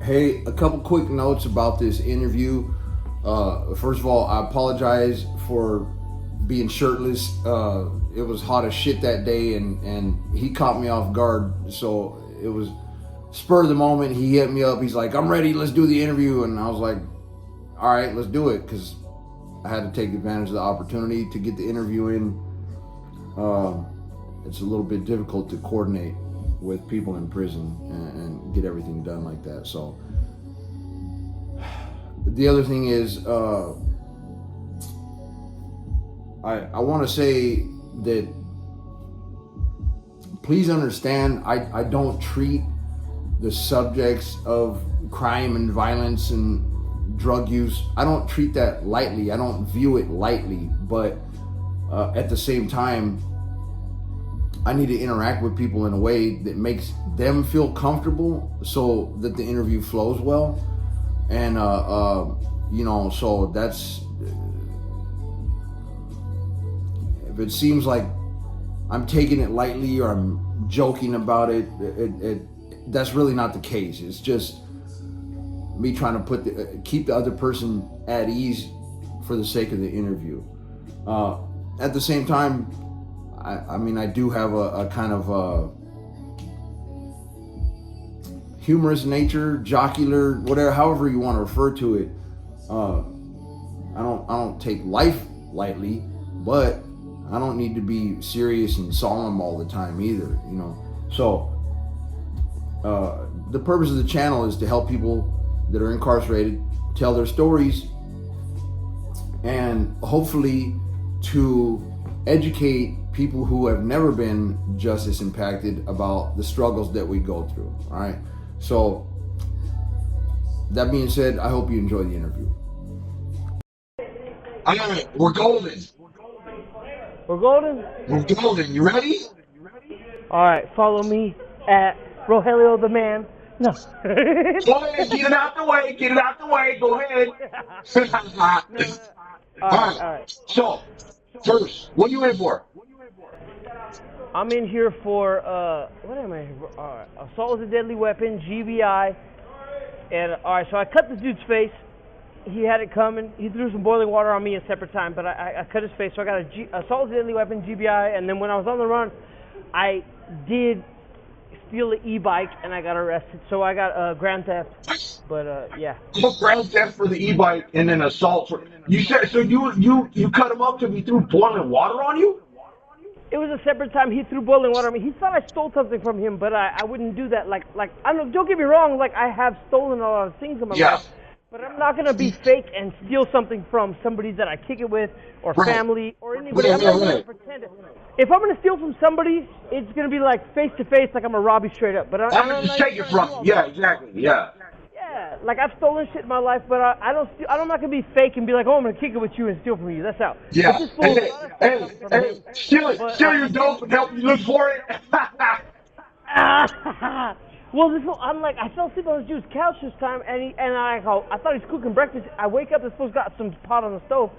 Hey, a couple quick notes about this interview. First of all, I apologize for being shirtless. It was hot as shit that day, and he caught me off guard. So it was spur of the moment. He hit me up. He's like, "I'm ready. Let's do the interview." And I was like, "All right, let's do it," because I had to take advantage of the opportunity to get the interview in. It's a little bit difficult to coordinate with people in prison and get everything done like that. So the other thing is, I want to say that please understand, I don't treat the subjects of crime and violence and drug use, I don't treat that lightly. I don't view it lightly, but at the same time, I need to interact with people in a way that makes them feel comfortable so that the interview flows well. And, so that's, if it seems like I'm taking it lightly or I'm joking about it, that's really not the case. It's just me trying to keep the other person at ease for the sake of the interview. At the same time, I do have a kind of humorous nature, jocular, whatever, however you want to refer to it. I don't take life lightly, but I don't need to be serious and solemn all the time either, So the purpose of the channel is to help people that are incarcerated tell their stories, and hopefully to educate people who have never been justice impacted about the struggles that we go through. All right. So that being said, I hope you enjoy the interview. All right, we're golden. We're golden? We're golden. You ready? Alright, follow me at Rogelio the Man. No. Go ahead, get it out the way. Get it out the way. Go ahead. All right. So, first, what are you in for? I'm in here for, what am I here for? Assault with a deadly weapon, GBI. And, alright, so I cut this dude's face. He had it coming. He threw some boiling water on me a separate time, but I cut his face. So I got assault with a deadly weapon, GBI. And then when I was on the run, I did steal an e-bike and I got arrested. So I got grand theft. But, yeah. Grand theft for the e-bike and then assault for. You said so. You cut him up because he threw boiling water on you. It was a separate time. He threw boiling water on me. He thought I stole something from him, but I wouldn't do that. Like I don't get me wrong. Like, I have stolen a lot of things in my life, but I'm not gonna be fake and steal something from somebody that I kick it with, or family, or anybody. I'm not gonna pretend it. If I'm gonna steal from somebody, it's gonna be like face to face, like I'm gonna rob you straight up. But I'm gonna just take it from you. Yeah, exactly. Yeah. Yeah, like I've stolen shit in my life, but I don't steal. I'm not gonna be fake and be like, oh, I'm gonna kick it with you and steal from you. That's out. Yeah. Hey, steal your dope and help you look for it. Well, I'm like, I fell asleep on this dude's couch this time, and I thought he was cooking breakfast. I wake up, this fool's got some pot on the stove,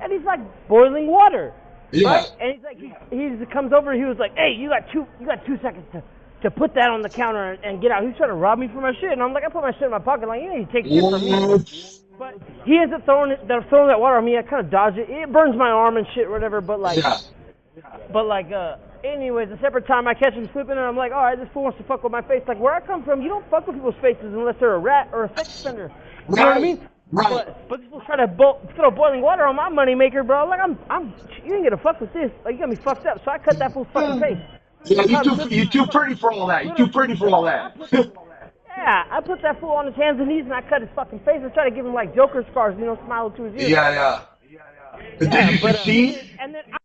and he's like boiling water. Yeah. Right? And he's like, he comes over, and he was like, hey, you got 2 seconds to put that on the counter and get out. He was trying to rob me for my shit, and I'm like, I put my shit in my pocket, like, you need to take shit from me. But he ends up throwing that water on me. I kind of dodge it. It burns my arm and shit, or whatever. But like, anyways, a separate time I catch him slipping, and I'm like, all right, this fool wants to fuck with my face. Like, where I come from, you don't fuck with people's faces unless they're a rat or a sex offender. You know what I mean? Right. But this fool's trying to throw boiling water on my moneymaker, bro. Like, you ain't gonna fuck with this. Like, you got me fucked up. So I cut that fool's fucking face. Yeah, you too pretty for all that. You too pretty for all that. Yeah, I put that fool on his hands and knees and I cut his fucking face. I tried to give him like Joker scars, smile to his ears. Yeah. Did you succeed? And then I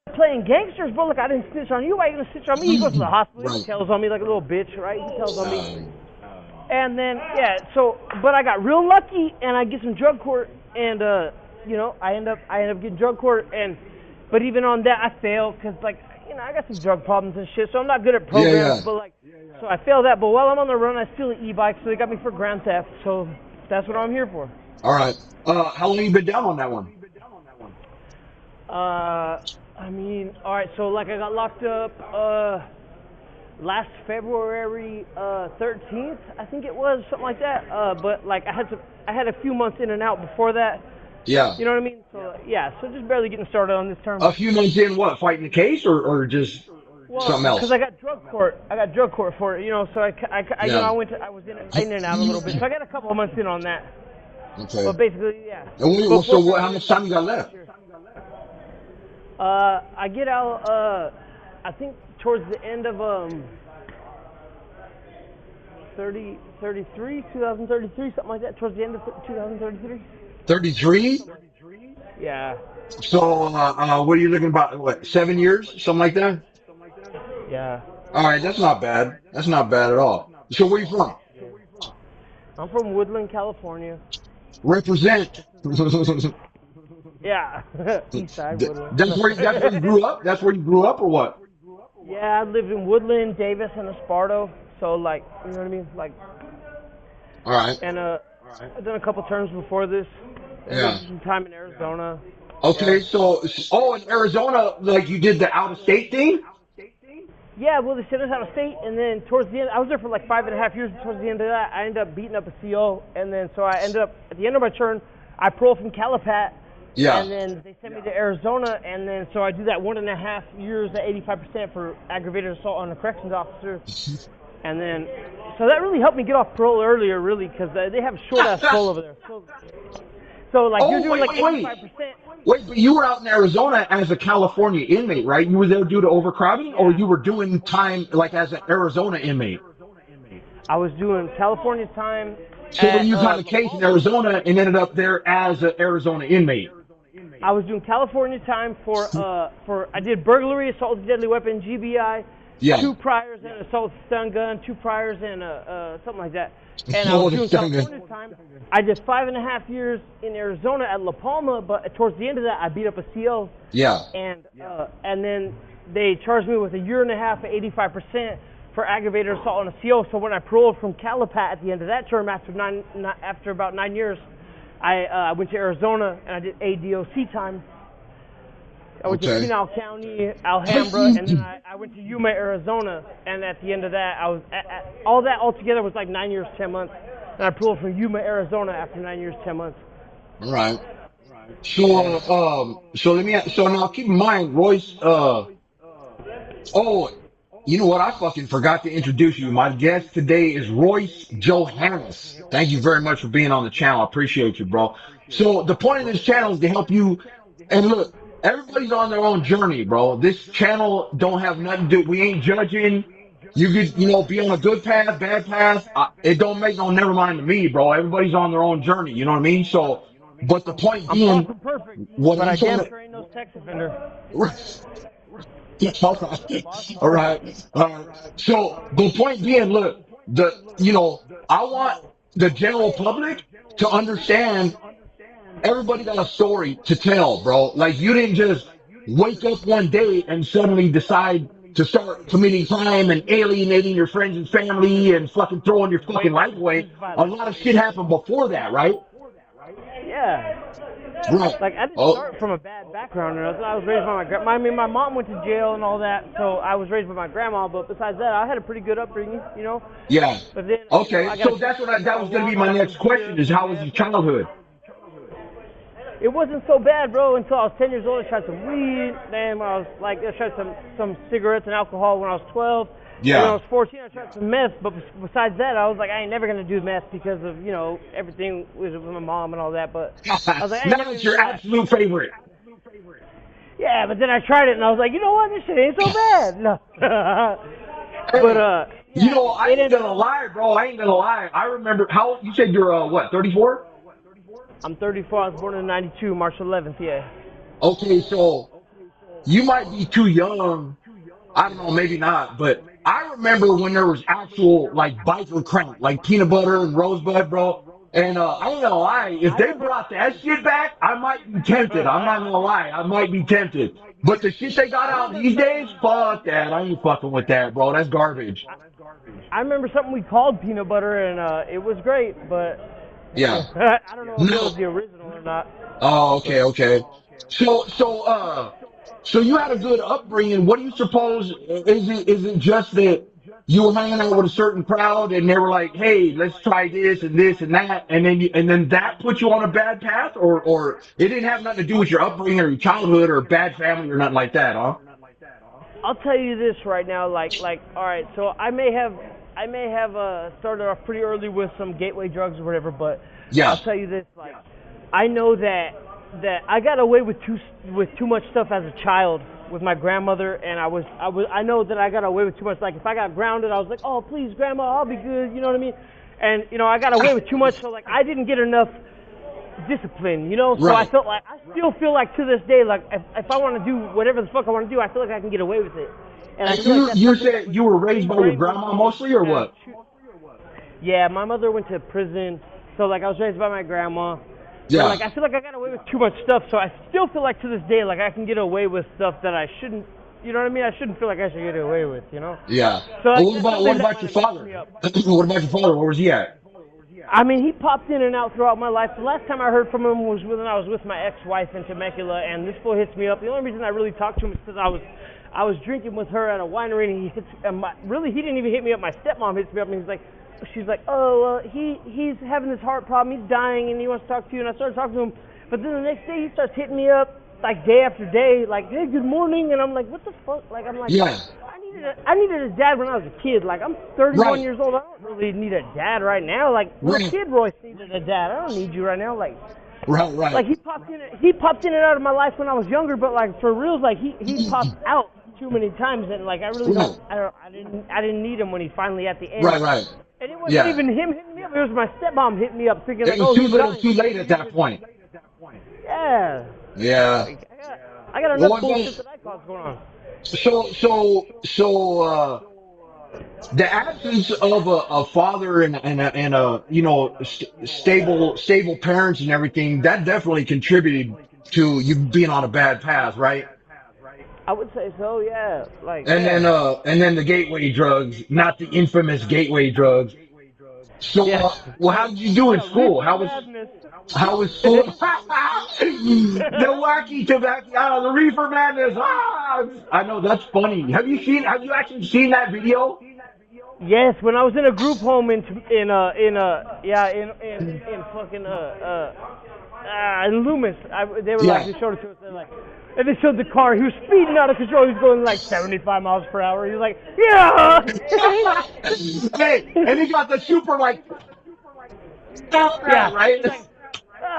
was playing gangsters, bro. Look, I didn't snitch on you. Why are you gonna snitch on me? He goes to the hospital. He tells on me like a little bitch, right? He tells on me. And then but I got real lucky and I get some drug court and I end up getting drug court but even on that I failed because I got some drug problems and shit, so I'm not good at programs, but so I failed that. But while I'm on the run, I steal an e-bike, so they got me for grand theft. So that's what I'm here for. All right. How long you been down on that one? All right. So I got locked up. last February 13th, I think it was, something like that. But like I had a few months in and out before that. Yeah. You know what I mean? So yeah, so just barely getting started on this term. A few months in, what, fighting the case or just something Well, because else? I got drug court. I got drug court for it. You know, so you know, Yeah. I was in and out a little bit. So I got a couple of months in on that. Okay. But basically, yeah. So what? How much time you got left? I get out. I think towards the end of 2033, something like that. Towards the end of 2033. 33. Yeah. So what are you looking about? What, 7 years, something like that? Yeah. All right, that's not bad. That's not bad at all. So where you from? I'm from Woodland, California. Represent. Yeah. East side Woodland. That's where you grew up. That's where you grew up, or what? Yeah, I lived in Woodland, Davis, and Esparto. So like, you know what I mean? Like, All right. and I've done a couple terms before this. And Yeah. some time in Arizona. Okay. Yeah. So in Arizona, like you did the out of state thing. Yeah, well, they sent us out of state, and then towards the end, I was there for like 5.5 years. And towards the end of that, I ended up beating up a CO, and then so I ended up at the end of my term, I paroled from Calipat, Yeah. and then they sent me to Arizona, and then so I do that 1.5 years at 85% for aggravated assault on a corrections officer, and then so that really helped me get off parole earlier, really, because they have short ass parole over there. So like you're doing like 85%. Wait, but you were out in Arizona as a California inmate, right? You were there due to overcrowding, or you were doing time like as an Arizona inmate? I was doing California time. So when you got a case in Arizona and ended up there as an Arizona inmate. I was doing California time for I did burglary, assault with a deadly weapon, GBI, Yeah. 2 priors and assault with a stun gun, 2 priors and something like that. And I was doing California time. I did 5.5 years in Arizona at La Palma, but towards the end of that, I beat up a CO. Yeah. And then they charged me with 1.5 years at 85% for aggravated assault on a CO. So when I paroled from Calipat at the end of that term, after about 9 years, I went to Arizona and I did ADOC time. I went to Pinal County, Alhambra, and then I went to Yuma, Arizona. And at the end of that, I was all that altogether was like 9 years, 10 months. And I paroled from Yuma, Arizona after 9 years, 10 months. All right. So now keep in mind, Royce. You know what? I fucking forgot to introduce you. My guest today is Royce Johannes. Thank you very much for being on the channel. I appreciate you, bro. So the point of this channel is to help you. And look, everybody's on their own journey, bro. This channel don't have nothing to do. We ain't judging. You could, be on a good path, bad path. It don't make no never mind to me, bro. Everybody's on their own journey. You know what I mean? So, but the point being, perfect, what but I'm I trying damn sure ain't no sex offender. All right. So the point being, look, I want the general public to understand everybody got a story to tell, bro. Like you didn't just wake up one day and suddenly decide to start committing crime and alienating your friends and family and fucking throwing your fucking life away. A lot of shit happened before that, right? Yeah. Right. Like I didn't start from a bad background. I was raised by my grandma. I mean, my mom went to jail and all that, so I was raised by my grandma. But besides that, I had a pretty good upbringing, Yeah. But then, okay. So that was going to be my next question: is how was your childhood? It wasn't so bad, bro, until I was 10 years old. I tried some weed. Then when I was like, I tried some cigarettes and alcohol when I was 12. Yeah. And when I was 14, I tried some meth. But besides that, I was like, I ain't never gonna do meth because of everything with my mom and all that. But I was like, now it's your absolute favorite. Yeah, but then I tried it and I was like, you know what? This shit ain't so bad. No. But I ain't gonna lie, bro. I ain't gonna lie. I remember how you said you're what, 34? I'm 34. I was born in '92, March 11th. Yeah. Okay, so you might be too young. I don't know, maybe not, but I remember when there was actual like biker crank, like peanut butter and rosebud, bro. And I ain't gonna lie, if they brought that shit back, I might be tempted. I'm not gonna lie, I might be tempted. But the shit they got out these days, fuck that. I ain't fucking with that, bro. That's garbage. I remember something we called peanut butter, and it was great, but yeah, I don't know if it was the original or not. Oh, okay. So you had a good upbringing. What do you suppose is it just that you were hanging out with a certain crowd and they were like, "Hey, let's try this and that," and then that put you on a bad path, or it didn't have nothing to do with your upbringing or your childhood or bad family or nothing like that, huh? I'll tell you this right now, all right, so I may have started off pretty early with some gateway drugs or whatever, but Yeah. I'll tell you this, like, I know that I got away with too much stuff as a child with my grandmother, and I know that I got away with too much. Like, if I got grounded, I was like, oh please grandma, I'll be good, you know what I mean? And I got away with too much, so like I didn't get enough discipline, so I Right. still feel like to this day, like if I want to do whatever the fuck I want to do, I feel like I can get away with it, and I And feel like that's you something that said was you were raised by your ingrained grandma with me. mostly, or what? Yeah, my mother went to prison, so like I was raised by my grandma. But Yeah. like I feel like I got away with too much stuff, so I still feel like to this day, like I can get away with stuff that I shouldn't. You know what I mean? I shouldn't feel like I should get away with. Yeah. So like, Well, that's what something about that your might have father? messed me up. What about your father? Where was he at? I mean, he popped in and out throughout my life. The last time I heard from him was when I was with my ex-wife in Temecula, and this fool hits me up. The only reason I really talked to him is because I was drinking with her at a winery, and he didn't even hit me up. My stepmom hits me up, and she's like, oh, he's having this heart problem. He's dying, and he wants to talk to you. And I started talking to him, but then the next day he starts hitting me up like day after day, like, hey, good morning, and I'm like, what the fuck? Like, I'm like, Yeah. I needed a dad when I was a kid. Like, I'm 31 Right. years old. I don't really need a dad right now. Like, little Right. kid Royce needed a dad. I don't need you right now. Like, Right. he popped in and out of my life when I was younger, but like for reals, like he popped out too many times, and like I really Right. I didn't need him when he finally at the end. Right. And it wasn't Yeah. even him hitting me up. It was my stepmom hitting me up, thinking It like, was oh, too he's little, dying. too late at that point. Yeah. Yeah. Like, I got Well, enough bullshit that I caused going on. So, the absence of a father and a stable parents and everything, that definitely contributed to you being on a bad path, right? I would say so. Yeah. Like, And yeah. then the gateway drugs, not the infamous gateway drugs. So, Yeah. well, how did you do in Yeah, school? reefer madness. How was school? The wacky tobacco, the reefer madness. I know that's funny. Have you actually seen that video? Yes, when I was in a group home in fucking in Loomis, they were like, Yeah. they showed it to us. They're like, and they showed the car. He was speeding out of control. He was going like 75 miles per hour. He was like, yeah. Hey, and he got the super like, Yeah. right? He's like,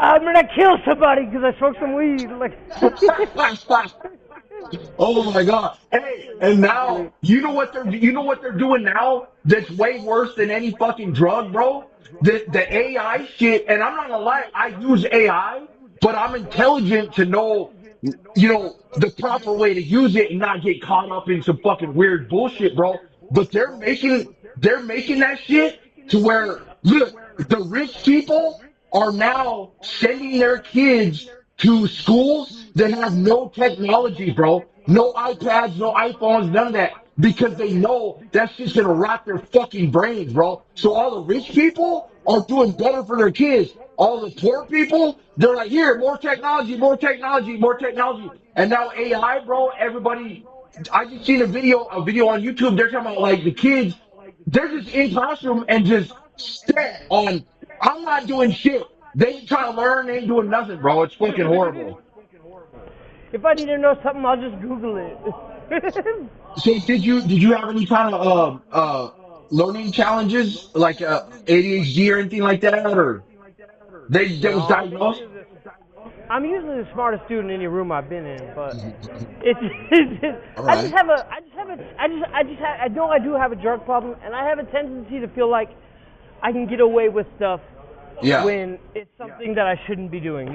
I'm gonna kill somebody because I smoked some weed. Like, Oh my God! Hey, and now you know what they're doing now? That's way worse than any fucking drug, bro. The AI shit, and I'm not gonna lie, I use AI, but I'm intelligent to know, the proper way to use it and not get caught up in some fucking weird bullshit, bro. But they're making that shit to where, look, the rich people are now sending their kids to schools that have no technology, bro. No iPads, no iPhones, none of that. Because they know that's just gonna rot their fucking brains, bro. So all the rich people are doing better for their kids. All the poor people, they're like, here, more technology, more technology, more technology. And now AI, bro, everybody, I just seen a video on YouTube. They're talking about like the kids, they're just in classroom and just set on, I'm not doing shit. They ain't trying to learn, they ain't doing nothing, bro. It's fucking horrible. if I need to know something, I'll just Google it. So did you have any kind of learning challenges like ADHD or anything like that, or they was No, diagnosed? I'm usually the smartest student in any room I've been in, but All I just right. have a, I know I do have a drug problem, and I have a tendency to feel like I can get away with stuff Yeah. when it's something that I shouldn't be doing,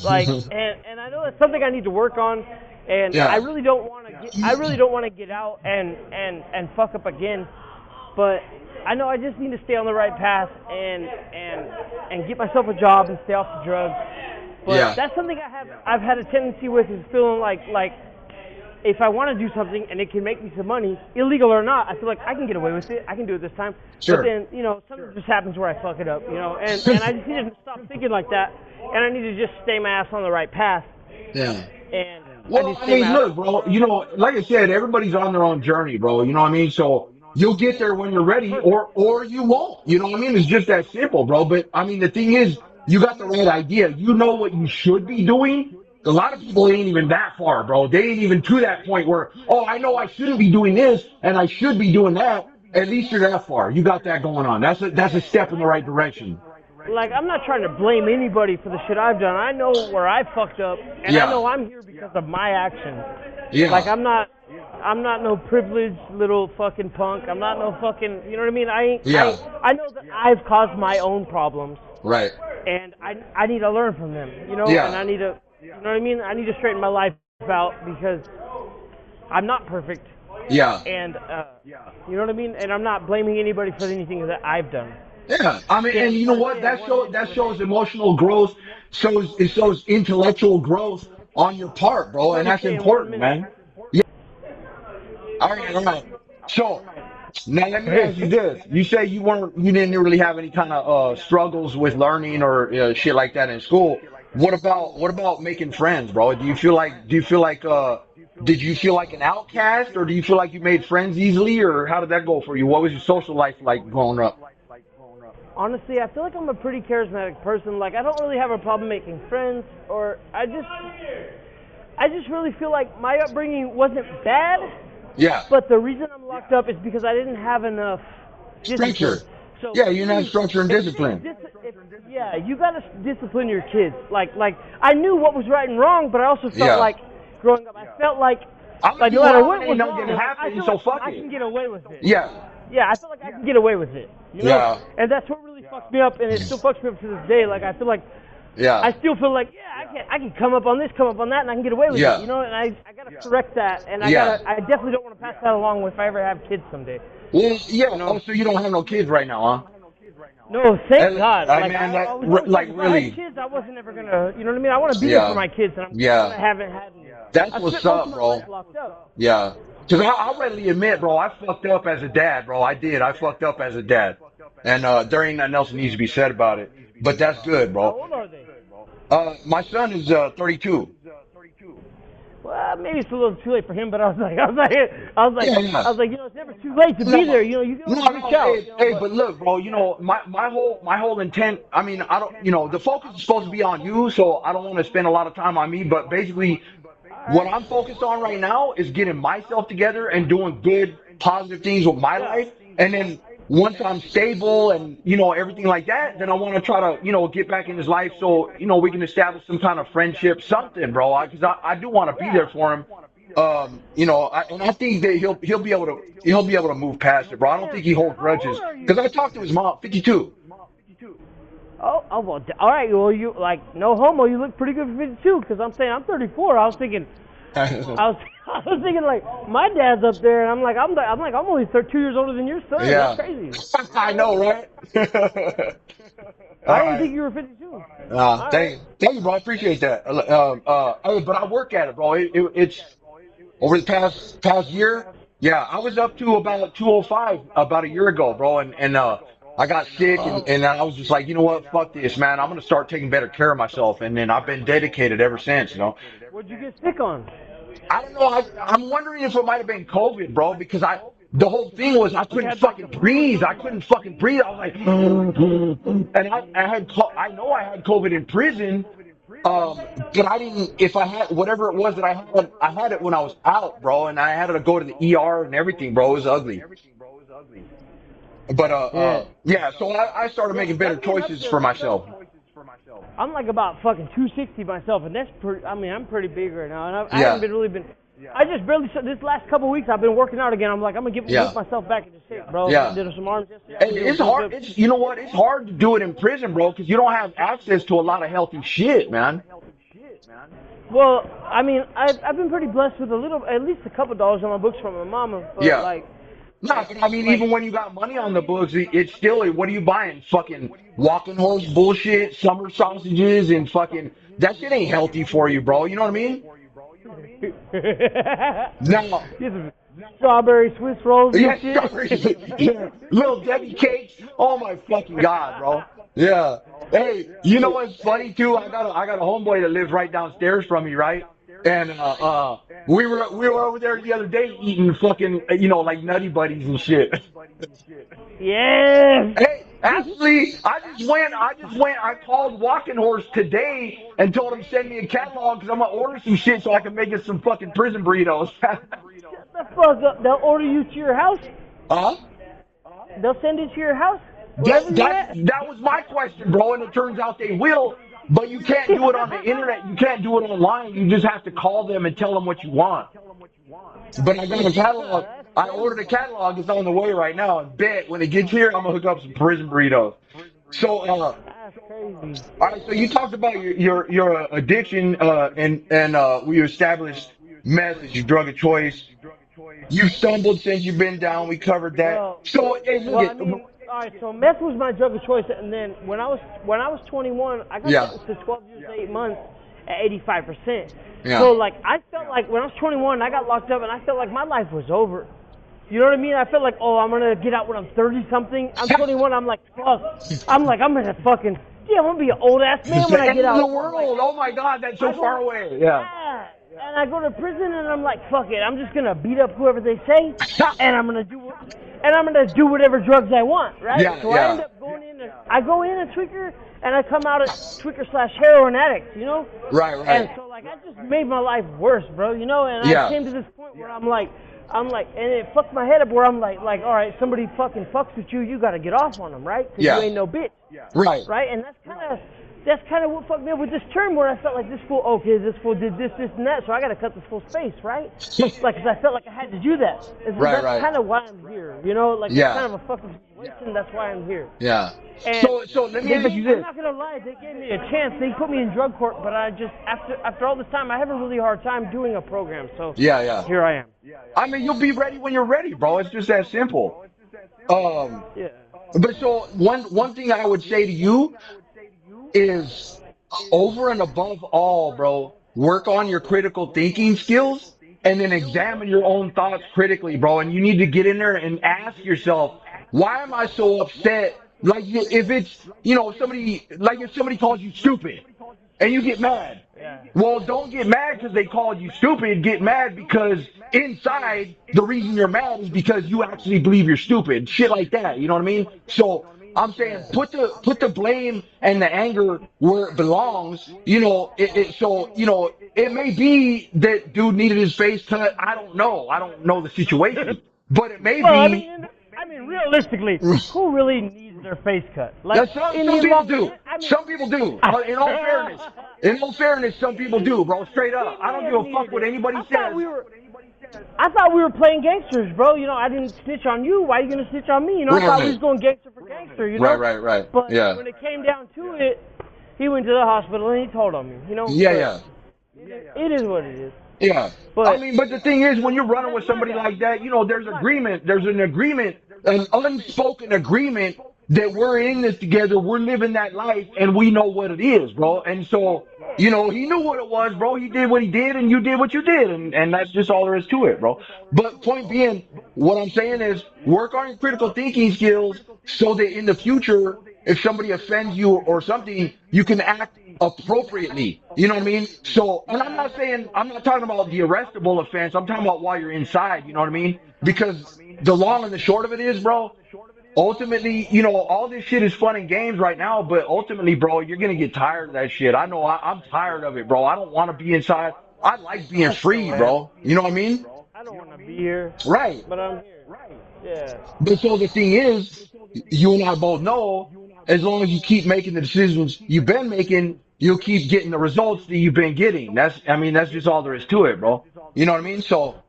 like, and I know that's something I need to work on, and Yeah. I really don't want to get out and fuck up again, but I know I just need to stay on the right path and get myself a job and stay off the drugs. But Yeah. that's something I've had a tendency with, is feeling like if I want to do something and it can make me some money, illegal or not, I feel like I can get away with it. I can do it this time. Sure. But then, something just happens where I fuck it up, and I just need to stop thinking like that, and I need to just stay my ass on the right path. Yeah. And Well, I mean, look, bro, like I said, everybody's on their own journey, bro. You know what I mean? So You'll get there when you're ready, or you won't. You know what I mean? It's just that simple, bro. But I mean, the thing is, you got the right idea. You know what you should be doing. A lot of people ain't even that far, bro. They ain't even to that point where, oh, I know I shouldn't be doing this and I should be doing that. At least you're that far. You got that going on. That's a step in the right direction. Like, I'm not trying to blame anybody for the shit I've done. I know where I fucked up, and I Yeah, know I'm here because of my actions. Like, yeah, I'm not no privileged little fucking punk. I'm not no fucking, you know what I mean? yeah. I know that I've caused my own problems, Right. and I need to learn from them, you know, and Yeah, I need to, you know what I mean? I need to straighten my life out because I'm not perfect, yeah. and you know what I mean? And I'm not blaming anybody for anything that I've done. Yeah, I mean, and you know what? That shows emotional growth, shows intellectual growth on your part, bro, Let and me that's say in one important, minute. man. Yeah. All right, all right. So now let me ask you this: you say you didn't really have any kind of struggles with learning or shit like that in school. What about making friends, bro? Did you feel like an outcast, or do you feel like you made friends easily, or how did that go for you? What was your social life like growing up? Honestly, I feel like I'm a pretty charismatic person. Like, I don't really have a problem making friends, or I just really feel like my upbringing wasn't bad, Yeah. but the reason I'm locked up is because I didn't have enough discipline. Structure. So Yeah, for you didn't have me, structure and if you discipline. yeah, you gotta discipline your kids. Like I knew what was right and wrong, but I also felt Yeah. like growing up, I felt like I'm gonna no do matter whatever what ain't was nothing wrong, gonna I happen, feel so like fuck I it. can get away with it. Yeah, Yeah, I feel like I can get away with it. You know, yeah, and that's what really fucks me up, and it still fucks me up to this day. Like I feel like yeah, I still feel like, yeah, I can come up on this, come up on that, and I can get away with it, yeah, you know. And I gotta correct that, and yeah. I definitely don't want to pass that along if I ever have kids someday. Well, yeah. You know. Oh, so you don't have no kids right now, huh? No, thank And, God. I Like mean, I was always like like, if I had really, kids, I wasn't ever gonna, you know what I mean? I want to be there for yeah, my kids, and I'm glad yeah. I haven't had any. That's I spent what's most of up, my life bro. locked up. Yeah. Because I'll readily admit, bro, I fucked up as a dad, bro. I did. I fucked up as a dad, and there ain't nothing else that needs to be said about it. But that's good, How bro. old are they? My son is 32. Well, maybe it's a little too late for him, but Yeah, yeah. you know, it's never too late to be No, there. You know, you can no, always no. reach out. Hey, You know, hey, but but look, bro. You know, my whole intent. I mean, I don't. You know, the focus is supposed to be on you, so I don't want to spend a lot of time on me. But basically, all what right. I'm focused on right now is getting myself together and doing good, positive things with my Yeah. life. And then once I'm stable and everything like that, then I want to try to get back in his life so we can establish some kind of friendship, something, bro. Because I do want to be there Yeah. for him. And I think that he'll be able to move past it, bro. I don't Man, think he holds how old grudges are you? because I talked to his mom, 52. Oh, well, all right. Well, you like no homo. You look pretty good for 52. Because I'm saying I'm 34. I was thinking, I was, I was thinking like my dad's up there, and I'm only 2 years older than your son. That's Yeah, crazy. I know, right? I All didn't think right. you were 52. All right. Thank you, bro. I appreciate that. Hey, but I work at it, bro. It's over the past year. Yeah, I was up to about 205 about a year ago, bro, and I got sick, and I was just like, you know what, fuck this, man. I'm gonna start taking better care of myself, and then I've been dedicated ever since. What'd you get sick on? I don't know. I'm wondering if it might have been COVID, bro, because the whole thing was I You couldn't had like the fucking flu or breathe. I something? couldn't fucking breathe. I was like, and I know I had COVID in prison. But I didn't. If I had whatever it was that I had it when I was out, bro, and I had to go to the ER and everything, bro. It was ugly. But Yeah. yeah. So I started Yeah, making better I'm getting up choices there for myself. myself. I'm like about fucking 260 myself, and that's pretty. I mean, I'm pretty big right now, and I haven't Yeah, been really been. I just barely. This last couple weeks, I've been working out again. I'm like, I'm gonna yeah, whip myself back into shape, bro. I yeah. did some arms yesterday. I've And been doing it's pretty hard. good. You know what? It's hard to do it in prison, bro, because you don't have access to a lot of healthy shit, man. Well, I mean, I've been pretty blessed with at least a couple dollars on my books from my mama, but Yeah. No, but I mean, like, even when you got money on the books, it's still, what are you buying? Fucking walking horse bullshit, summer sausages, and fucking, that shit ain't healthy for you, bro. You know what I mean? No. get some strawberry Swiss rolls and Yeah, strawberries. shit. Yeah. Little Debbie cakes. Oh my fucking God, bro. Yeah. Hey, you know what's funny too? I got a homeboy that lives right downstairs from me, right? And we were over there the other day eating fucking like Nutty Buddies and shit. Yes. Hey, actually, I called Walking Horse today and told him send me a catalog because I'm gonna order some shit so I can make us some fucking prison burritos. Shut the fuck up. They'll order you to your house. Huh? They'll send it to your house. That, Wherever you're that at. that was my question, bro, and it turns out they will. But you can't do it on the internet. You can't do it online. You just have to call them and tell them what you want. But I got a catalog. I ordered a catalog. It's on the way right now. And bet when it gets here, I'm gonna hook up some prison burritos. So, That's crazy. all right. So you talked about your addiction, and we established meth as your drug of choice. You stumbled since you've been down. We covered that. Well, So, hey, look well, I at, mean, all right. So meth was my drug of choice, and then when I was 21, I got yeah, sentenced to 12 years, 8 months at 85%. yeah, So like, I felt like when I was 21, I got locked up, and I felt like my life was over. You know what I mean? I felt like, oh, I'm gonna get out when I'm 30 something. I'm 21. I'm like, fuck. I'm gonna fucking, yeah, I'm gonna be an old ass man it's when the I end get of out. the world. Oh my God, that's so far away. Yeah. Yeah. And I go to prison and I'm like, fuck it, I'm just gonna beat up whoever they say, and I'm gonna do whatever drugs I want, right? Yeah, so I end up going in and I go in a tweaker and I come out a tweaker/heroin addict, you know? Right, And right. so like I just made my life worse, bro, you know? And Yeah. I came to this point where I'm like, and it fucked my head up where I'm like, all right, somebody fucking fucks with you, you gotta get off on them, right? 'Cause Yeah. you ain't no bitch, Right. right? And that's kind of what fucked me up with this term where I felt like this fool, okay, this fool did this, and that, so I got to cut this fool's face, right? Like, 'cause I felt like I had to do that. And so Right, that's right. kind of why I'm here, you know? Like, Yeah. it's kind of a fucking situation, that's why I'm here. Yeah. And So let me ask you I'm this. not going to lie, they gave me a chance. They put me in drug court, but I just, after all this time, I have a really hard time doing a program, so Yeah, yeah. here I am. I mean, you'll be ready when you're ready, bro. It's just that simple. Yeah. But so one thing I would say to you is over and above all, bro, work on your critical thinking skills and then examine your own thoughts critically, bro. And you need to get in there and ask yourself, why am I so upset? Like if it's, if somebody calls you stupid and you get mad. Yeah. Well, don't get mad because they called you stupid. Get mad because inside the reason you're mad is because you actually believe you're stupid. Shit like that. You know what I mean? So I'm saying put the blame and the anger where it belongs. It may be that dude needed his face cut. I don't know. I don't know the situation, but it may Well, be. I mean, realistically, who really needs their face cut? Yeah, Like, some in the people long- do. I mean, Some people do. In all fairness, some people do, bro. Straight up. I don't give a fuck what anybody says. I thought we were playing gangsters, bro. You know, I didn't snitch on you. Why are you gonna snitch on me? You know, I thought we was going gangster for gangster. You know, Right. But Yeah. when it came down to it, he went to the hospital and he told on me. You know. Yeah. It is what it is. Yeah. But I mean, but the thing is, when you're running with somebody like that, there's an agreement, an unspoken agreement that we're in this together, we're living that life, and we know what it is, bro. And so, he knew what it was, bro. He did what he did, and you did what you did, and that's just all there is to it, bro. But point being, what I'm saying is, work on your critical thinking skills so that in the future, if somebody offends you or something, you can act appropriately. You know what I mean? So, and I'm not talking about the arrestable offense. I'm talking about while you're inside. You know what I mean? Because the long and the short of it is, bro, ultimately, all this shit is fun and games right now, but ultimately, bro, you're going to get tired of that shit. I know I'm tired of it, bro. I don't want to be inside. I like being free, bro. You know what I mean? I don't want to be here. Right. But I'm here. Yeah. But so the thing is, you and I both know, as long as you keep making the decisions you've been making, you'll keep getting the results that you've been getting. That's just all there is to it, bro. You know what I mean? So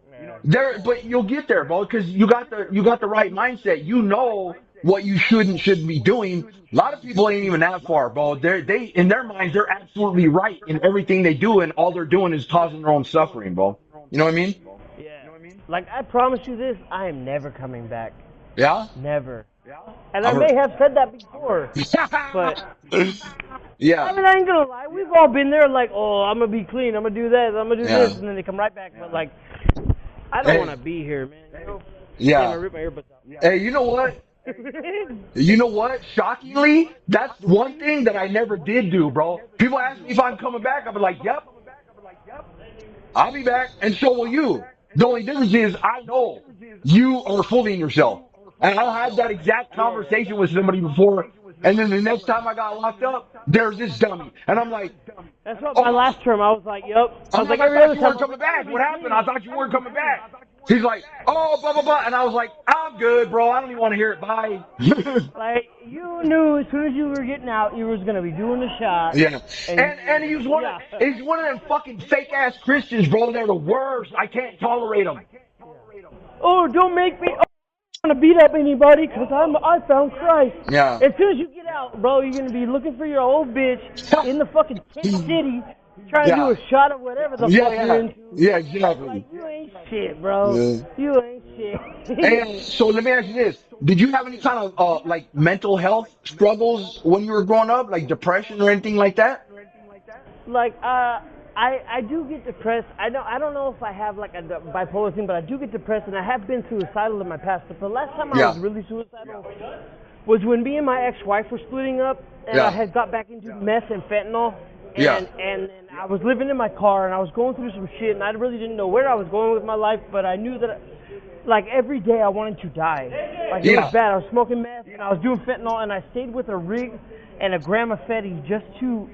but you'll get there, bro, because you got the right mindset. You know what you shouldn't be doing. A lot of people ain't even that far, bro. They in their minds, they're absolutely right in everything they do, and all they're doing is causing their own suffering, bro. You know what I mean? Yeah. Like, I promise you this, I am never coming back. Yeah? Never. And I may have said that before, but Yeah. I mean, I ain't gonna lie. We've all been there, like, oh, I'm gonna be clean, I'm gonna do that, I'm gonna do this, and then they come right back. But like, I don't want to be here, man. You know? Yeah. Damn, I ripped my earbuds out. Hey, you know what? You know what? Shockingly, that's one thing that I never did do, bro. People ask me if I'm coming back. I'm like, yep. I'll be back, and so will you. The only difference is I know you are fooling yourself. And I had that exact conversation with somebody before, and then the next time I got locked up, there's this dummy. And I'm like, That's what my oh, last term. I was like, yep. I I'm was like like, I every thought other you time. weren't coming back. What happened? I thought you weren't coming back. He's like, oh, blah, blah, blah. And I was like, I'm good, bro. I don't even want to hear it. Bye. Like, you knew as soon as you were getting out, you was gonna be doing the shot. Yeah. And And he's one of them fucking fake ass Christians, bro. They're the worst. I can't tolerate them. oh, don't make me. Oh, I don't want to beat up anybody because I found Christ. Yeah. As soon as you get out, bro, you're gonna be looking for your old bitch in the fucking tent city, trying to do a shot of whatever the fuck you're into. Yeah, exactly. Like, you ain't shit, bro. Yeah. You ain't shit. And so let me ask you this. Did you have any kind of like mental health struggles when you were growing up, like depression or anything like that? Like, I do get depressed. I don't know if I have like a bipolar thing, but I do get depressed, and I have been suicidal in my past. But the last time I was really suicidal was when me and my ex-wife were splitting up, and I had got back into meth and fentanyl. And then I was living in my car, and I was going through some shit, and I really didn't know where I was going with my life, but I knew that, like, every day I wanted to die. Like, it was bad. I was smoking meth, and I was doing fentanyl, and I stayed with a rig and a gram of Fetty just to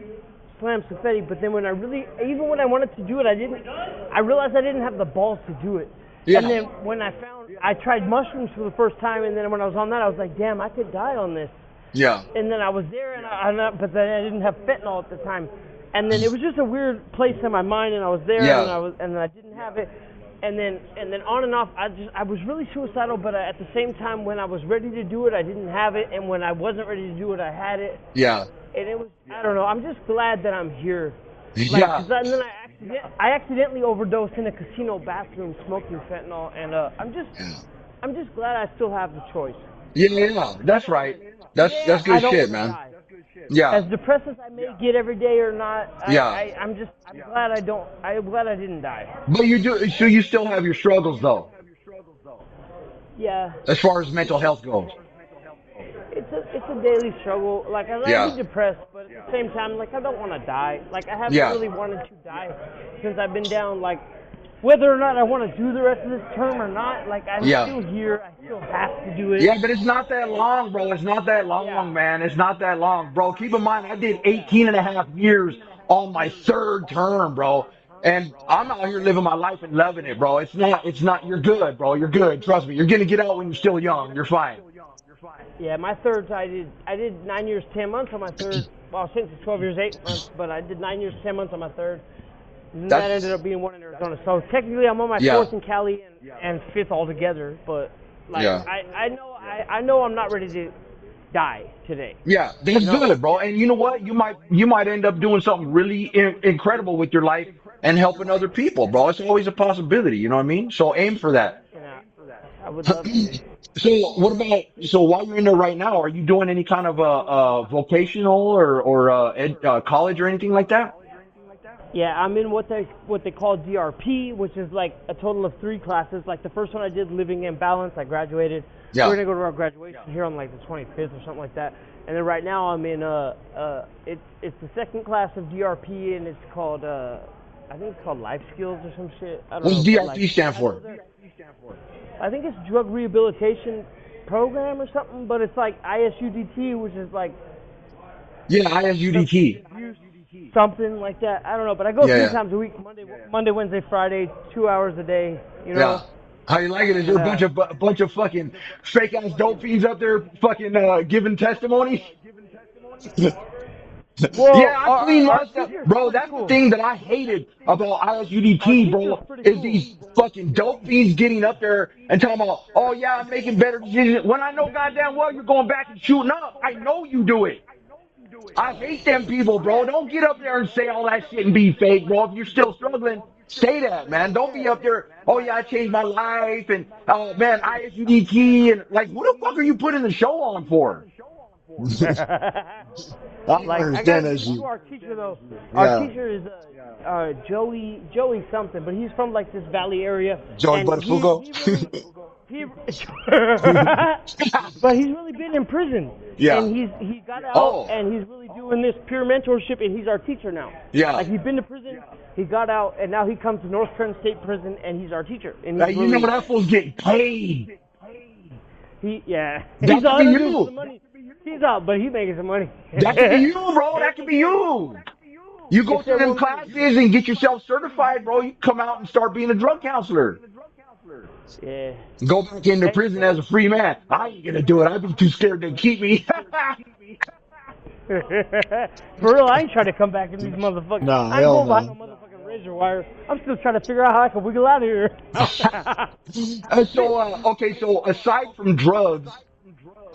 slam some Fetty. But then when even when I wanted to do it, I realized I didn't have the balls to do it. Yeah. And then when I tried mushrooms for the first time, and then when I was on that, I was like, damn, I could die on this. Yeah. And then I was there, but then I didn't have fentanyl at the time. And then it was just a weird place in my mind, and I was there, and I didn't have it. And then on and off, I was really suicidal, but at the same time, when I was ready to do it, I didn't have it, and when I wasn't ready to do it, I had it. Yeah. And it was, I don't know, I'm just glad that I'm here. Like, yeah. And then I accidentally overdosed in a casino bathroom smoking fentanyl, and I'm just glad I still have the choice. Yeah, that's right. That's good shit, man. Die. Yeah. As depressed as I may get every day or not, I'm glad I didn't die. But so you still have your struggles though. Yeah. As far as mental health goes. It's a daily struggle. Like, I get depressed, but at the same time, like, I don't want to die. Like, I haven't really wanted to die since I've been down. Like, whether or not I want to do the rest of this term or not, like, I'm still here. I still have to do it. Yeah, but it's not that long, bro. It's not that long, man. It's not that long, bro. Keep in mind, I did 18 and a half years on my third term, bro. And I'm out here living my life and loving it, bro. It's not, you're good, bro. You're good. Trust me. You're going to get out when you're still young. You're fine. Yeah, my third, I did 9 years, 10 months on my third. Well, since it's 12 years, 8 months, but I did 9 years, 10 months on my third. And that ended up being one in Arizona. So technically, I'm on my fourth in Cali and fifth altogether. But like, I know I'm not ready to die today. Yeah, that's good, bro. And you know what? You might end up doing something really incredible with your life and helping other people, bro. It's always a possibility. You know what I mean? So aim for that. Yeah, I would love to. So while you're in there right now, are you doing any kind of vocational or college or anything like that? Yeah, I'm in what they call DRP, which is like a total of 3 classes. Like the first one I did, Living in Balance, I graduated. Yeah. We're gonna go to our graduation here on like the 25th or something like that. And then right now I'm in it's the second class of DRP, and it's called I think it's called Life Skills or some shit. I don't know. What's DRP stand for? I think it's Drug Rehabilitation Program or something, but it's like ISUDT, which is like ISUDT. Something like that. I don't know, but I go 3 times a week: Monday, Wednesday, Friday, 2 hours a day. You know. Yeah. How you like it? Is there a bunch of fucking fake ass dope fiends up there fucking giving testimonies? Well, I clean my stuff, bro. That's the thing that I hated about ISUDT, bro. Is these fucking dope fiends getting up there and talking about, oh yeah, I'm making better decisions. When I know goddamn well you're going back and shooting up. I know you do it. I hate them people, bro. Don't get up there and say all that shit and be fake, bro. If you're still struggling, say that, man. Don't be up there, oh yeah, I changed my life and man, ISUDT and like, who the fuck are you putting the show on for? I understand as you. Our teacher though, our teacher is Joey something, but he's from like this valley area. Joey Butterfugo. He, but he's really been in prison, Yeah. and he got out, Oh. and he's really doing this peer mentorship, and he's our teacher now. Yeah. Like he's been to prison, he got out, and now he comes to North Trent State Prison, and he's our teacher. And Now, he's you really, know that fool's getting paid. He yeah, That he's could out be making you. some money. He's out, but he's making some money. That could be you, bro. That could be you. You go through them classes and get yourself certified, bro. You come out and start being a drug counselor. Yeah. Go back into prison as a free man. I ain't gonna do it. I'd be too scared to keep me. For real, I ain't trying to come back in these motherfuckers. Nah, I ain't hell going behind no. no motherfucking razor wire. I'm still trying to figure out how I can wiggle out of here. Okay, so aside from drugs,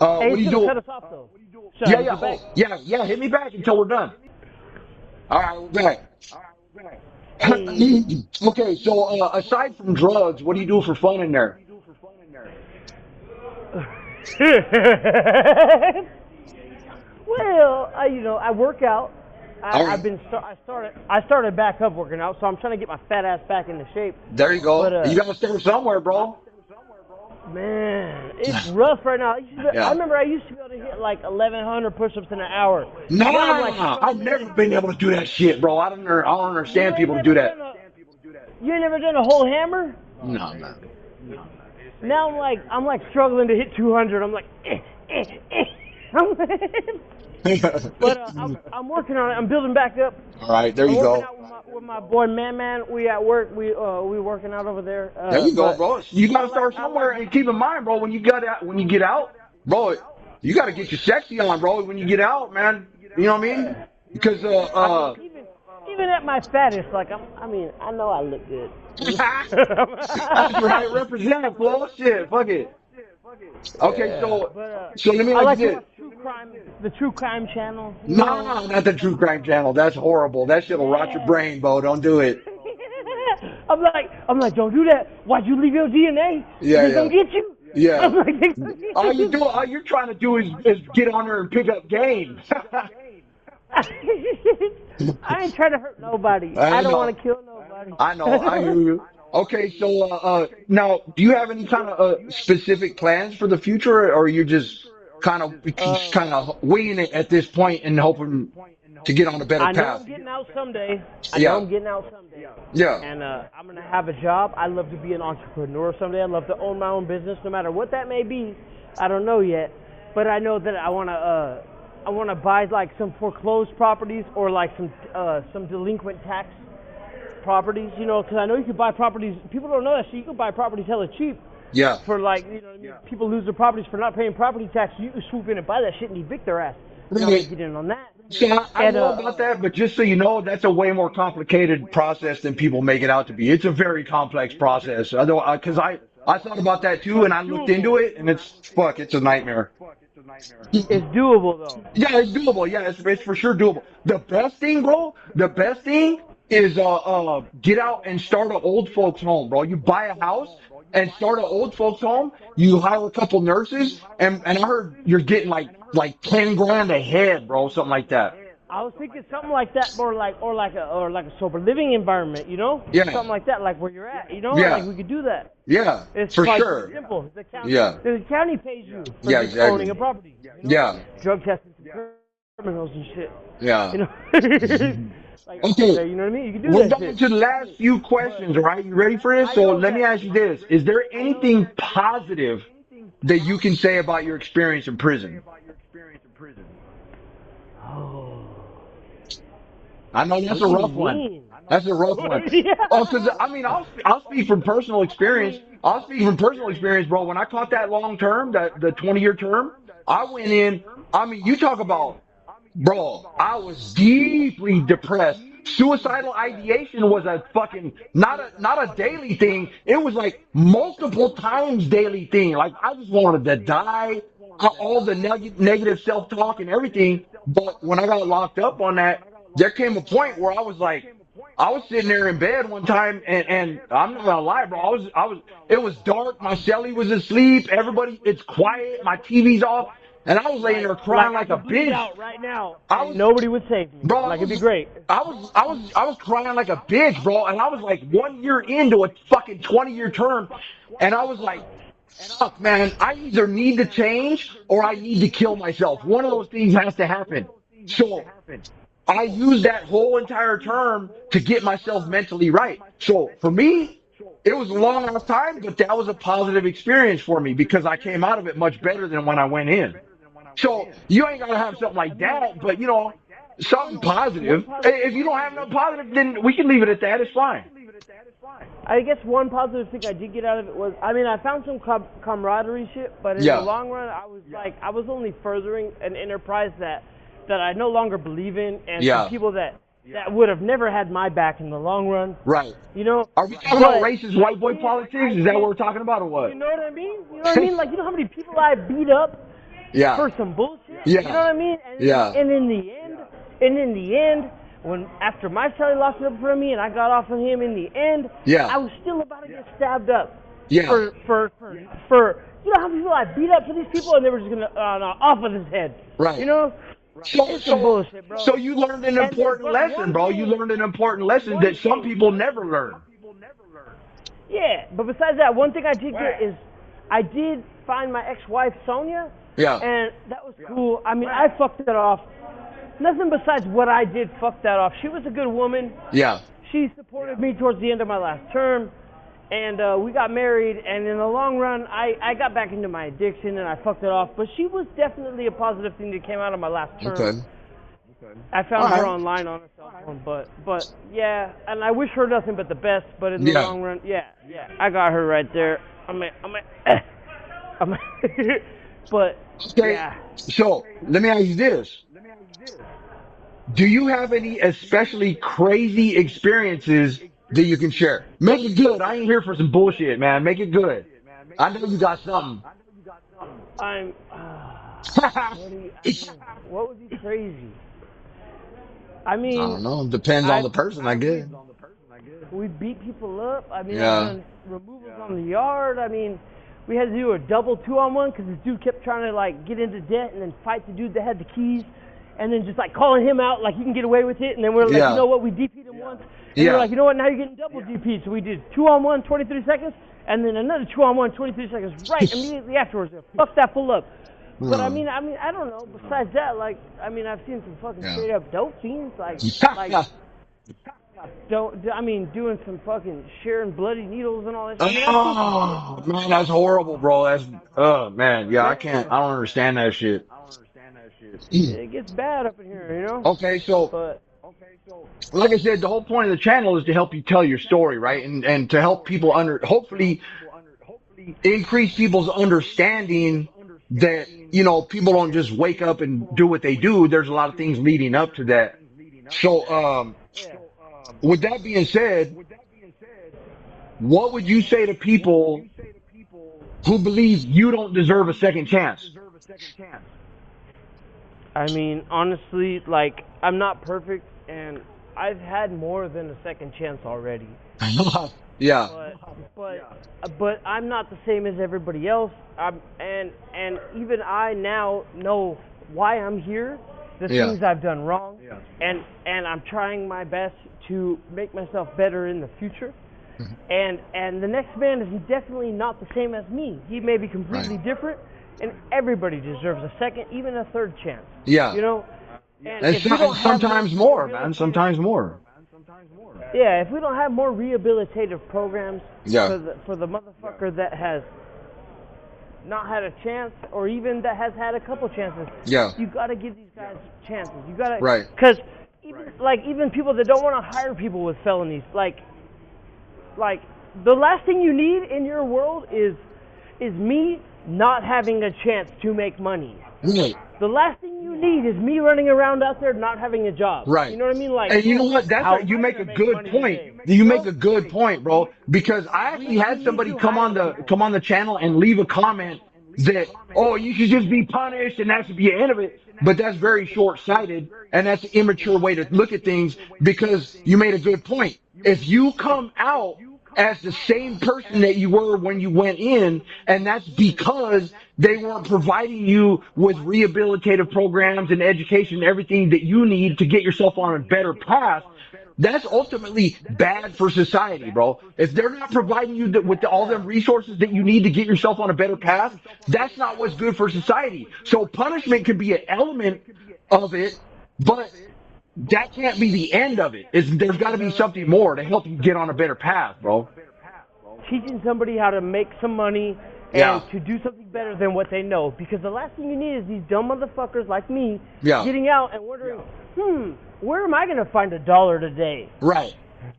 Hey, what do it's you gonna do? cut us off though. Should Yeah, I yeah, get back? yeah. Hit me back until we're done. All right, we're back. Hey. Okay, so aside from drugs, what do you do for fun in there? Well, I work out. All right. I started back up working out, so I'm trying to get my fat ass back into shape. There you go. But, You gotta start somewhere, bro. Man, it's rough right now. Yeah. I remember I used to be able to hit like 1,100 push-ups in an hour. Nah, Now I'm like, I've never been able to do that shit, bro. I don't understand people who do that. You ain't never done a whole hammer? No, no. Now I'm like struggling to hit 200. I'm like, But I'm working on it. I'm building back up. All right, there I'm you working go. out with my boy Man. We at work. We working out over there. There you go, but bro. You gotta start somewhere, and keep in mind, bro. When you get out, bro, you gotta get your sexy on, bro. When you get out, man, you know what I mean? Because even at my fattest, like I know I look good. that's right, represent, bro. Shit, fuck it. Okay, so let me I like ask you to this. watch the true crime channel. No, not the true crime channel. That's horrible. That shit'll rot your brain, bro. Don't do it. I'm like, don't do that. Why'd you leave your DNA? Yeah, They gonna get you. Yeah. I'm like, they gonna get you. All you're trying to do is get on there and pick up game. I ain't trying to hurt nobody. I I don't know. want to kill nobody. I know. I hear you. Okay, so now, do you have any kind of specific plans for the future, or are you just kind of winging it at this point and hoping to get on a better I know path? I'm getting out someday. Yeah. I'm getting out someday. Yeah. And I'm gonna have a job. I love to be an entrepreneur someday. I love to own my own business, no matter what that may be. I don't know yet, but I know that I wanna buy like some foreclosed properties or like some delinquent tax properties. You know, because I know you can buy properties. People don't know that shit. You can buy properties hella cheap. Yeah. For like, you know what I mean? People lose their properties for not paying property tax. You can swoop in and buy that shit and evict their ass. You know, get in on that. See, I know about that, but just so you know, that's a way more complicated process than people make it out to be. It's a very complex process. Because I thought about that too, and I looked into it, and it's a nightmare. It's doable though. Yeah, it's doable. Yeah, it's for sure doable. The best thing, bro, is get out and start an old folks home, bro. You buy a house and start an old folks home. You hire a couple nurses, and I heard you're getting like 10 grand a head, bro, something like that. I was thinking something like that, or like a sober living environment, you know? Yeah. Something like that, like where you're at, you know? Yeah. Like we could do that. Yeah, It's for like sure. simple. The county, Yeah. The county pays you for Yeah, just exactly. owning a property. You know? Yeah, Drug testing criminals and shit. yeah. You know? Like, Okay. you know what I mean? You can do We're that down shit. to the last few questions, all right? You ready for this? So let me ask you this. Is there anything positive that you can say about your experience in prison? Oh. I know that's a What do rough you one. mean? That's a rough one. Yeah. Oh, because I mean, I'll speak from personal experience. Bro. When I caught that long term, the 20-year term, I went in. I mean, you talk about, bro. I was deeply depressed. Suicidal ideation was a fucking not a daily thing. It was like multiple times daily thing. Like I just wanted to die. All the negative self-talk and everything. But when I got locked up on that, there came a point where I was sitting there in bed one time, and I'm not gonna lie, bro. It was dark. My cellie was asleep. It's quiet. My TV's off, and I was laying there crying like a I could bleed bitch. out right now. I was- Nobody would save me. Bro, Like it'd be great. I was crying like a bitch, bro, and I was like 1 year into a fucking 20-year term, and I was like, Fuck, man, I either need to change or I need to kill myself. One of those things has to happen. So I use that whole entire term to get myself mentally right. So for me, it was a long enough time, but that was a positive experience for me because I came out of it much better than when I went in. So you ain't gotta have something like that, but something positive. If you don't have no positive, then we can leave it at that. It's fine. I guess one positive thing I did get out of it was, I mean, I found some camaraderie shit, but in the Yeah. long run, I was like, I was only furthering an enterprise that I no longer believe in, and Yeah. some people that would have never had my back in the long run. Right. You know? Are we talking about But racist white boy politics? Is that what we're talking about or you what? know what I mean? You know what I mean? Like, you know how many people I beat up Yeah. for some bullshit? Yeah. You know what I mean? And, Yeah. and in the end, when after my celly locked it up for me and I got off of him, in the end, Yeah. I was still about to get stabbed up. Yeah. For you know how many people I beat up for these people and they were just gonna no, off with his head. Right. You know? It's some bullshit, bro. So you learned an important lesson, bro. You learned an important lesson that some people never learn. Yeah, but besides that, one thing I did get is I did find my ex-wife Sonia. Yeah. And that was cool. I mean, I fucked it off. Nothing besides what I did fucked that off. She was a good woman. Yeah. She supported me towards the end of my last term, and we got married. And in the long run, I got back into my addiction and I fucked it off. But she was definitely a positive thing that came out of my last term. Okay. I found her online on her cell phone, but yeah, and I wish her nothing but the best. But in the long run, yeah, I got her right there. But Okay. yeah. So let me ask you this. Do you have any especially crazy experiences that you can share? Make it good. I ain't here for some bullshit, man. Make it good. I know you got something. I'm. What would be crazy? I mean, I don't know. Depends on the person, I guess. We beat people up. I mean, Yeah. I've done removals on the yard. I mean, we had to do a double 2-on-1 because this dude kept trying to like get into debt and then fight the dude that had the keys, and then just like calling him out like he can get away with it. And then we're like, Yeah. you know what? We DP'd him once, and Yeah. we're like, you know what? Now you're getting double DP'd. So we did 2-on-1, 23 seconds, and then another 2-on-1, 23 seconds, right immediately afterwards. Fuck that fool up. But I mean, I don't know. Besides that, like, I mean, I've seen some fucking straight up dope fiends, like doing some fucking sharing bloody needles and all that shit. Oh man, that's horrible, bro. That's man, yeah, I don't understand that shit. It gets bad up in here, you know. Okay, so But like I said, the whole point of the channel is to help you tell your story, right? And to help people hopefully increase people's understanding that, people don't just wake up and do what they do. There's a lot of things leading up to that. So, with that being said, what would you say to people who believe you don't deserve a second chance? I mean, honestly, like, I'm not perfect, and I've had more than a second chance already. Yeah. But I'm not the same as everybody else. And even I now know why I'm here, the things I've done wrong, and I'm trying my best to make myself better in the future. And the next man is definitely not the same as me. He may be completely different, and everybody deserves a second, even a third chance. Yeah. You know? And And if we don't have sometimes more, man. Sometimes more. Yeah, if we don't have more rehabilitative programs Yeah. for the motherfucker that has not had a chance, or even that has had a couple chances, Yeah. you gotta give these guys chances. You gotta, Right. Because even people that don't want to hire people with felonies, like the last thing you need in your world is me not having a chance to make money. Right. The last thing you need is me running around out there not having a job. Right. You know what I mean? Like, And you know what? You make a good point. You make a good point, bro. Because I actually had somebody come on the channel and leave a comment that, oh, you should just be punished and that should be the end of it. But that's very short-sighted, and that's an immature way to look at things, because you made a good point. If you come out as the same person that you were when you went in, and that's because they weren't providing you with rehabilitative programs and education and everything that you need to get yourself on a better path, that's ultimately bad for society, bro. If they're not providing you with all them resources that you need to get yourself on a better path, that's not what's good for society. So punishment could be an element of it, but that can't be the end of it. There's got to be something more to help you get on a better path, bro. Teaching somebody how to make some money and to do something better than what they know. Because the last thing you need is these dumb motherfuckers like me getting out and wondering, where am I going to find $1 today? Right.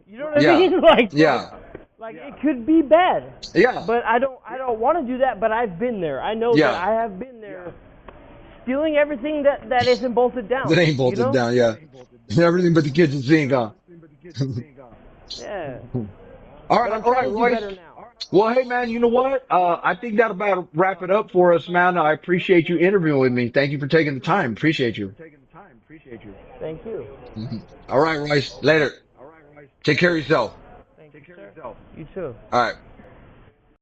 You know what I mean? Like, yeah. Like, it could be bad. Yeah. But I don't want to do that, but I've been there. I know that I have been there. Stealing everything that isn't bolted down. That ain't bolted down, yeah. Everything but the kitchen sink, huh? Yeah. All right, Royce. Well, hey, man, you know what? I think that'll about wrap it up for us, man. I appreciate you interviewing with me. Thank you for taking the time. Appreciate you. Thank you. All right, Royce. Later. Take care of yourself. Thank you, sir. You too. All right.